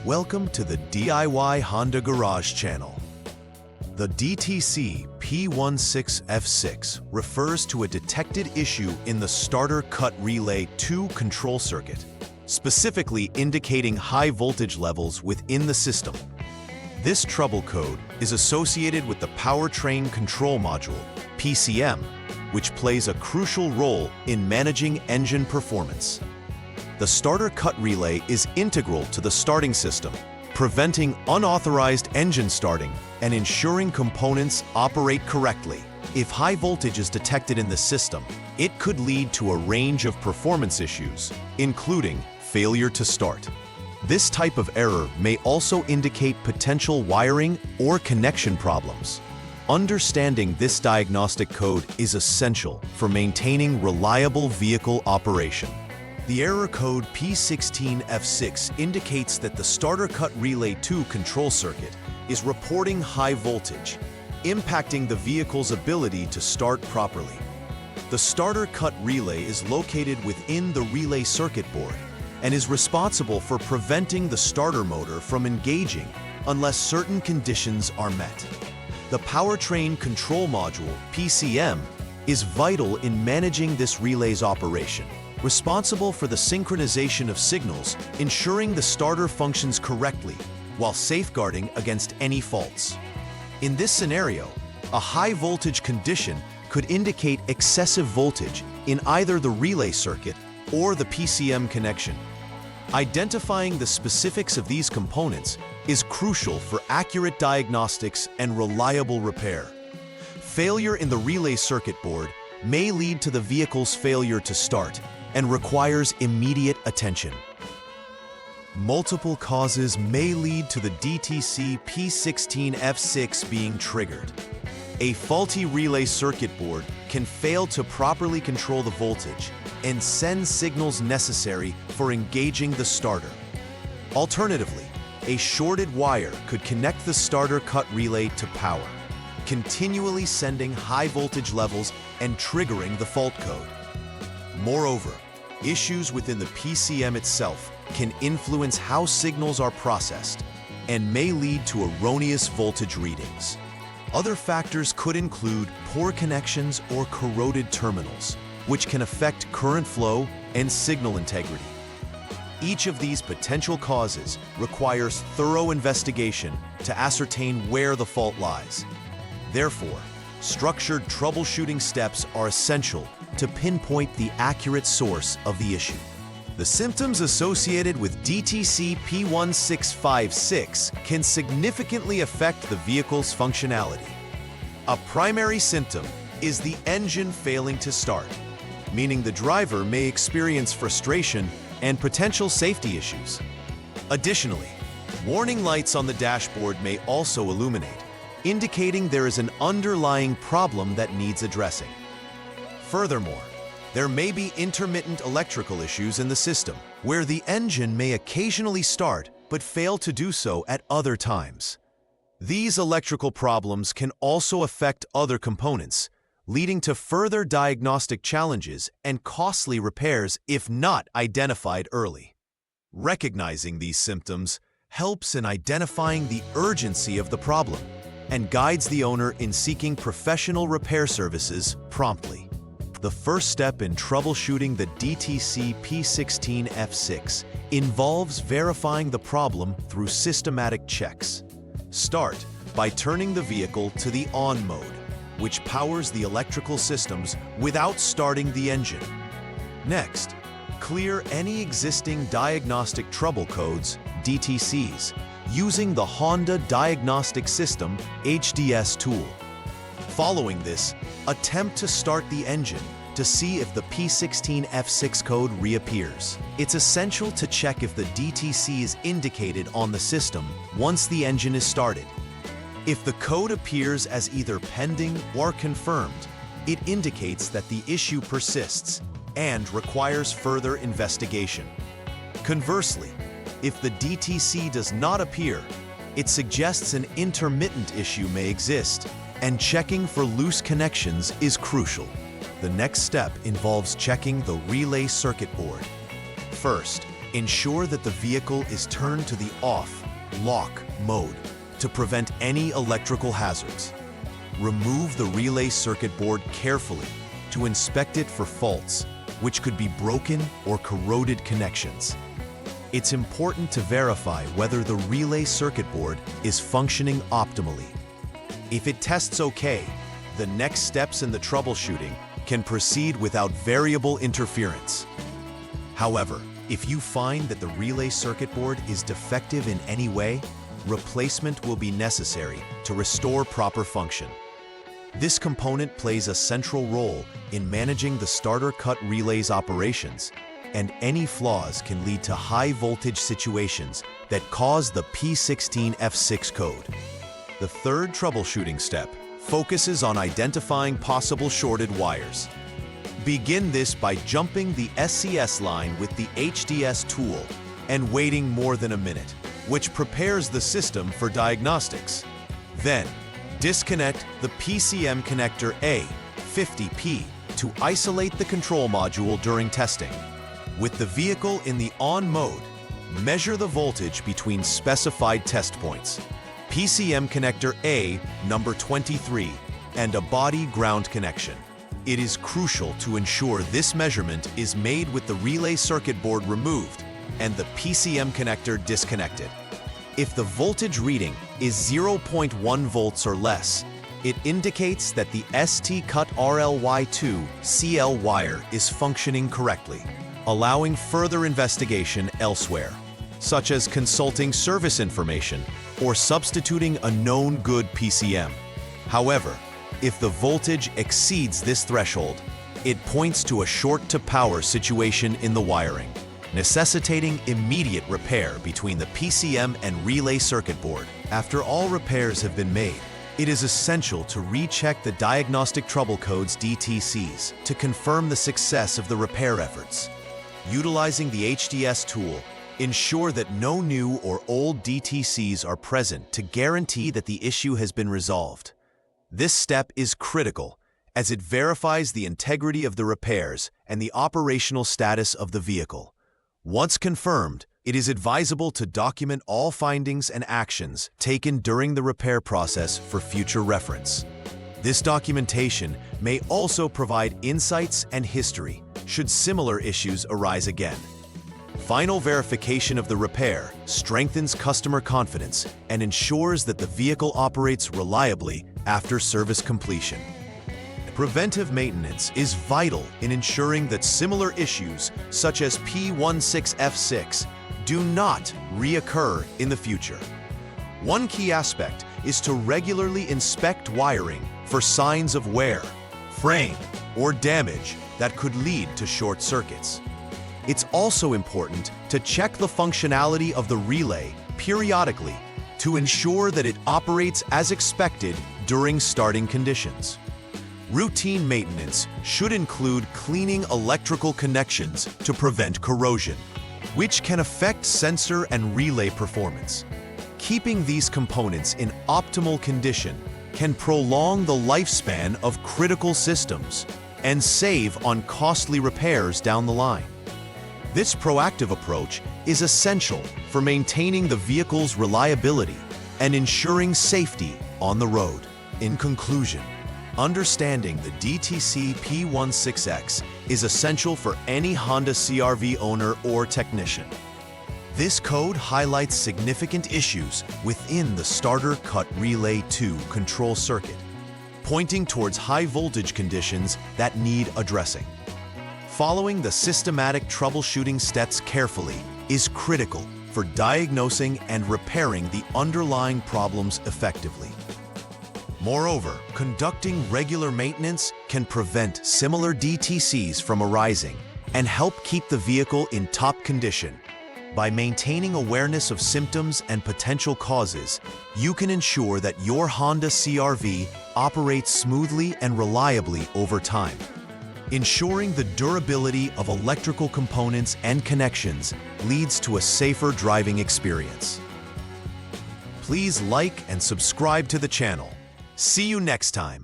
Welcome to the DIY Honda Garage channel. The DTC P16F6 refers to a detected issue in the starter cut relay 2 control circuit, specifically indicating high voltage levels within the system. This trouble code is associated with the powertrain control module, PCM, which plays a crucial role in managing engine performance. The starter cut relay is integral to the starting system, preventing unauthorized engine starting and ensuring components operate correctly. If high voltage is detected in the system, it could lead to a range of performance issues, including failure to start. This type of error may also indicate potential wiring or connection problems. Understanding this diagnostic code is essential for maintaining reliable vehicle operation. The error code P16F6 indicates that the starter cut relay 2 control circuit is reporting high voltage, impacting the vehicle's ability to start properly. The starter cut relay is located within the relay circuit board and is responsible for preventing the starter motor from engaging unless certain conditions are met. The powertrain control module, PCM, is vital in managing this relay's operation, responsible for the synchronization of signals, ensuring the starter functions correctly while safeguarding against any faults. In this scenario, a high voltage condition could indicate excessive voltage in either the relay circuit or the PCM connection. Identifying the specifics of these components is crucial for accurate diagnostics and reliable repair. Failure in the relay circuit board may lead to the vehicle's failure to start and requires immediate attention. Multiple causes may lead to the DTC P16F6 being triggered. A faulty relay circuit board can fail to properly control the voltage and send signals necessary for engaging the starter. Alternatively, a shorted wire could connect the starter cut relay to power, continually sending high voltage levels and triggering the fault code. Moreover, issues within the PCM itself can influence how signals are processed and may lead to erroneous voltage readings. Other factors could include poor connections or corroded terminals, which can affect current flow and signal integrity. Each of these potential causes requires thorough investigation to ascertain where the fault lies. Therefore, structured troubleshooting steps are essential to pinpoint the accurate source of the issue. The symptoms associated with DTC P1656 can significantly affect the vehicle's functionality. A primary symptom is the engine failing to start, meaning the driver may experience frustration and potential safety issues. Additionally, warning lights on the dashboard may also illuminate, indicating there is an underlying problem that needs addressing. Furthermore, there may be intermittent electrical issues in the system, where the engine may occasionally start but fail to do so at other times. These electrical problems can also affect other components, leading to further diagnostic challenges and costly repairs if not identified early. Recognizing these symptoms helps in identifying the urgency of the problem and guides the owner in seeking professional repair services promptly. The first step in troubleshooting the DTC P16F6 involves verifying the problem through systematic checks. Start by turning the vehicle to the on mode, which powers the electrical systems without starting the engine. Next, clear any existing Diagnostic Trouble Codes, DTCs, using the Honda Diagnostic System HDS tool. Following this, attempt to start the engine to see if the P16F6 code reappears. It's essential to check if the DTC is indicated on the system once the engine is started. If the code appears as either pending or confirmed, it indicates that the issue persists and requires further investigation. Conversely, if the DTC does not appear, it suggests an intermittent issue may exist, and checking for loose connections is crucial. The next step involves checking the relay circuit board. First, Ensure that the vehicle is turned to the off, lock mode to prevent any electrical hazards. Remove the relay circuit board carefully to inspect it for faults, which could be broken or corroded connections. It's important to verify whether the relay circuit board is functioning optimally. If it tests okay, the next steps in the troubleshooting can proceed without variable interference. However, if you find that the relay circuit board is defective in any way, replacement will be necessary to restore proper function. This component plays a central role in managing the starter cut relay's operations, and any flaws can lead to high voltage situations that cause the P16F6 code. The third troubleshooting step focuses on identifying possible shorted wires. Begin this by jumping the SCS line with the HDS tool and waiting more than a minute, which prepares the system for diagnostics. Then, disconnect the PCM connector A50P to isolate the control module during testing. With the vehicle in the on mode, measure the voltage between specified test points. PCM connector A number 23 and a body ground connection. It is crucial to ensure this measurement is made with the relay circuit board removed and the PCM connector disconnected. If the voltage reading is 0.1 volts or less, it indicates that the ST-cut RLY2 CL wire is functioning correctly, allowing further investigation elsewhere, such as consulting service information or substituting a known good PCM. However, if the voltage exceeds this threshold, it points to a short-to-power situation in the wiring, necessitating immediate repair between the PCM and relay circuit board. After all repairs have been made, it is essential to recheck the Diagnostic Trouble Code's DTCs to confirm the success of the repair efforts. Utilizing the HDS tool, ensure that no new or old DTCs are present to guarantee that the issue has been resolved. This step is critical as it verifies the integrity of the repairs and the operational status of the vehicle. Once confirmed, it is advisable to document all findings and actions taken during the repair process for future reference. This documentation may also provide insights and history should similar issues arise again. Final verification of the repair strengthens customer confidence and ensures that the vehicle operates reliably after service completion. Preventive maintenance is vital in ensuring that similar issues, such as P16F6, do not reoccur in the future. One key aspect is to regularly inspect wiring for signs of wear, fraying, or damage that could lead to short circuits. It's also important to check the functionality of the relay periodically to ensure that it operates as expected during starting conditions. Routine maintenance should include cleaning electrical connections to prevent corrosion, which can affect sensor and relay performance. Keeping these components in optimal condition can prolong the lifespan of critical systems and save on costly repairs down the line. This proactive approach is essential for maintaining the vehicle's reliability and ensuring safety on the road. In conclusion, understanding the DTC P16X is essential for any Honda CRV owner or technician. This code highlights significant issues within the starter cut relay 2 control circuit, pointing towards high voltage conditions that need addressing. Following the systematic troubleshooting steps carefully is critical for diagnosing and repairing the underlying problems effectively. Moreover, conducting regular maintenance can prevent similar DTCs from arising and help keep the vehicle in top condition. By maintaining awareness of symptoms and potential causes, you can ensure that your Honda CRV operates smoothly and reliably over time. Ensuring the durability of electrical components and connections leads to a safer driving experience. Please like and subscribe to the channel. See you next time.